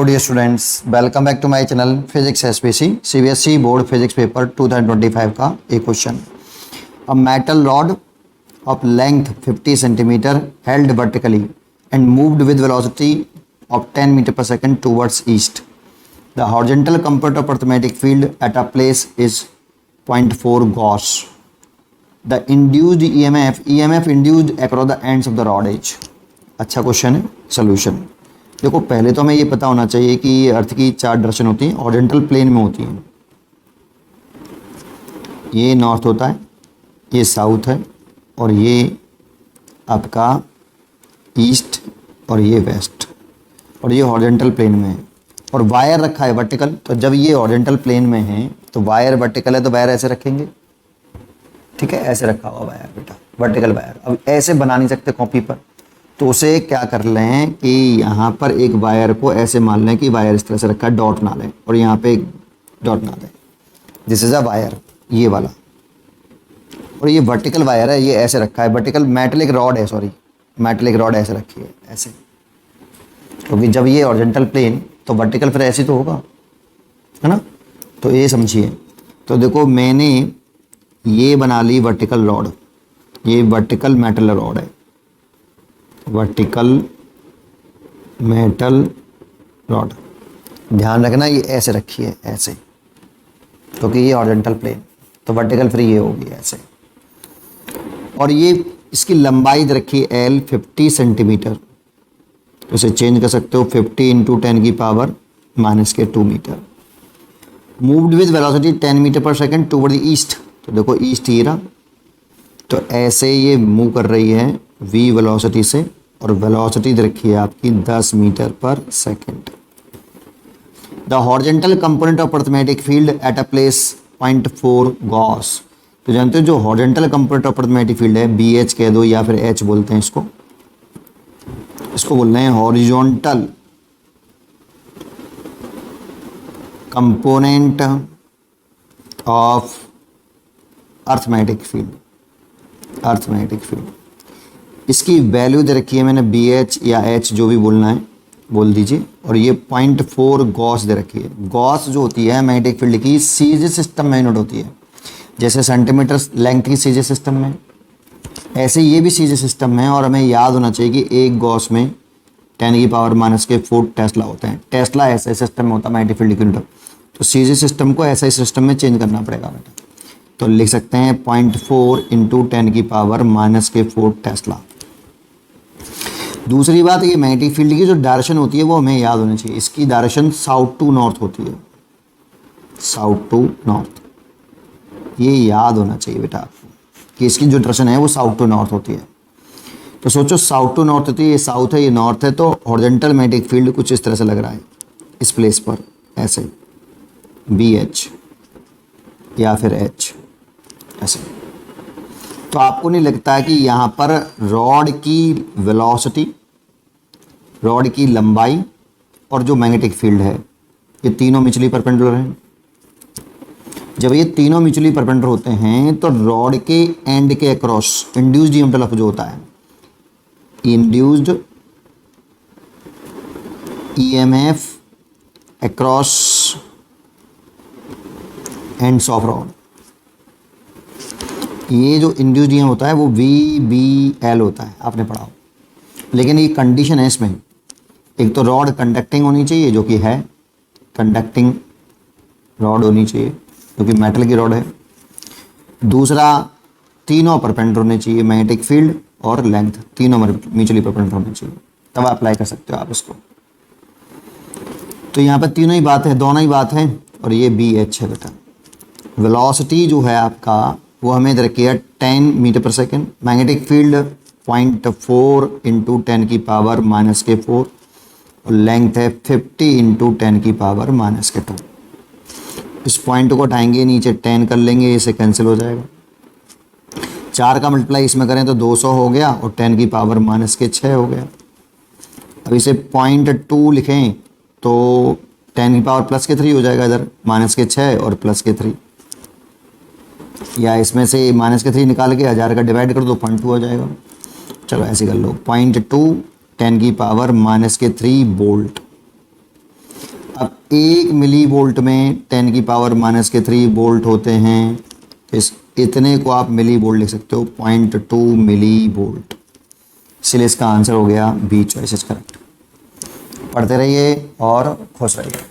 Hello dear students, welcome back to my channel Physics SPC CBSE board physics paper 2025 का एक question. A metal rod of length 50 centimeter held vertically and moved with velocity of 10 meter per second towards east. The horizontal component of arithmetic field at a place is 0.4 Gauss. The induced EMF induced across the ends of the rod is। अच्छा question है। Solution देखो, पहले तो हमें ये पता होना चाहिए कि अर्थ की चार डायरेक्शन होती हैं, हॉरिजॉन्टल प्लेन में होती हैं। ये नॉर्थ होता है, ये साउथ है, और ये आपका ईस्ट, और ये वेस्ट, और ये हॉरिजॉन्टल प्लेन में है। और वायर रखा है वर्टिकल, तो जब ये हॉरिजॉन्टल प्लेन में है तो वायर वर्टिकल है, तो वायर ऐसे रखेंगे, ठीक है, ऐसे रखा हुआ वायर बेटा, वर्टिकल वायर। अब ऐसे बना नहीं सकते कॉपी पर, तो उसे क्या कर लें कि यहाँ पर एक वायर को ऐसे मान लें कि वायर इस तरह से रखा है, डॉट ना लें, और यहाँ पे एक डॉट ना दें। दिस इज़ अ वायर, ये वाला, और ये वर्टिकल वायर है, ये ऐसे रखा है, वर्टिकल मेटलिक रॉड है, सॉरी मेटलिक रॉड ऐसे रखी है, ऐसे, क्योंकि जब ये हॉरिजॉन्टल प्लेन तो वर्टिकल फिर ऐसे तो होगा, है ना। तो ये समझिए। तो देखो, मैंने ये बना ली वर्टिकल रॉड, ये वर्टिकल मेटल रॉड है, वर्टिकल मेटल रॉड। ध्यान रखना ये ऐसे रखी है, ऐसे, क्योंकि ये हॉरिजॉन्टल प्लेन, तो वर्टिकल फ्री ये होगी ऐसे। और ये इसकी लंबाई रखी है L 50 सेंटीमीटर, तो इसे चेंज कर सकते हो 50 × 10 की power -2 metre. Moved with velocity 10 metre per second toward the east, तो देखो ईस्ट ये रहा, तो ऐसे ये मूव कर रही है v वेलोसिटी से, और वेलोसिटी रखी है आपकी 10 metre per second. The horizontal component of arithmetic field at a place 0.4 Gauss. तो जानते हो जो horizontal component of arithmetic field है, BH कह दो या फिर H बोलते हैं इसको, इसको बोल रहे हैं horizontal component of arithmetic field, arithmetic field. इसकी वैल्यू दे रखी है मैंने, BH या H जो भी बोलना है बोल दीजिए, और ये 0.4 गॉस दे रखी है। गॉस जो होती है मैग्नेटिक फील्ड की सीजे सिस्टम में यूनिट होती है, जैसे सेंटीमीटर लेंथ की सीजे सिस्टम में, ऐसे ये भी सीजे सिस्टम में है। और हमें याद होना चाहिए कि एक गॉस में 10 की पावर -4 टेस्ला होते हैं। टेस्ला ऐसे सिस्टम में होता है मैग्नेटिक फील्ड की यूनिट, तो सीजे सिस्टम को ऐसा ही सिस्टम में चेंज करना पड़ेगा बेटा। तो लिख सकते हैं 0.4 × 10 की पावर -4 टेस्ला। दूसरी बात, ये मैग्नेटिक फील्ड की जो डायरेक्शन होती है वो हमें याद होनी चाहिए। इसकी डायरेक्शन साउथ टू नॉर्थ होती है, साउथ टू नॉर्थ, ये याद होना चाहिए बेटा आपको कि इसकी जो डायरेक्शन है वो साउथ टू नॉर्थ होती है। तो सोचो साउथ टू नॉर्थ होती है, ये साउथ है, ये नॉर्थ है, तो हॉरिजॉन्टल मैग्नेटिक फील्ड कुछ इस तरह से लग रहा है इस प्लेस पर, ऐसे BH या फिर H ऐसे। तो आपको नहीं लगता है कि यहाँ पर रॉड की वेलोसिटी, रॉड की लंबाई और जो मैग्नेटिक फील्ड है, ये तीनों म्यूचुअली परपेंडिकुलर हैं। जब ये तीनों म्यूचुअली परपेंडिकुलर होते हैं तो रॉड के एंड के अक्रॉस इंड्यूस्ड EMF जो होता है, induced EMF across ends of rod, ये जो इंड्यूस्ड EMF होता है वो VBL होता है, आपने पढ़ा हो। लेकिन ये कंडीशन है इसमें, एक तो रॉड कंडक्टिंग होनी चाहिए, जो कि है कंडक्टिंग रॉड होनी चाहिए, जो कि मेटल की रॉड है। दूसरा, तीनों परपेंडिकुलर होने चाहिए, मैग्नेटिक फील्ड और लेंथ तीनों म्यूचुअली परपेंडिकुलर होने चाहिए, तब अप्लाई कर सकते हो आप इसको। तो यहाँ पर तीनों ही बात है, दोनों ही बात है, और ये BH है बेटा। वेलोसिटी जो है आपका वो हमें दे रखी है 10 मीटर पर सेकेंड, मैग्नेटिक फील्ड 0.4 × 10 की पावर -4, और लेंथ है 50 × 10 की पावर -2। इस पॉइंट को उठाएंगे नीचे, 10 कर लेंगे, इसे कैंसिल हो जाएगा। 4 का मल्टीप्लाई इसमें करें तो 200 हो गया, और 10 की पावर -6 हो गया। अब इसे 0.2 लिखें तो 10 की पावर +3 हो जाएगा, इधर -6 और +3, या इसमें से -3 निकाल के 1000 का डिवाइड कर दो, 0.2 हो जाएगा। चलो ऐसे कर लो, 0.2 10 की पावर -3 वोल्ट। अब 1 मिली वोल्ट में 10 की पावर -3 वोल्ट होते हैं। इस इतने को आप मिली वोल्ट लिख सकते हो, 0.2 मिली वोल्ट। इसलिए इसका आंसर हो गया बी चॉइस इज करेक्ट। पढ़ते रहिए और खुश रहिए।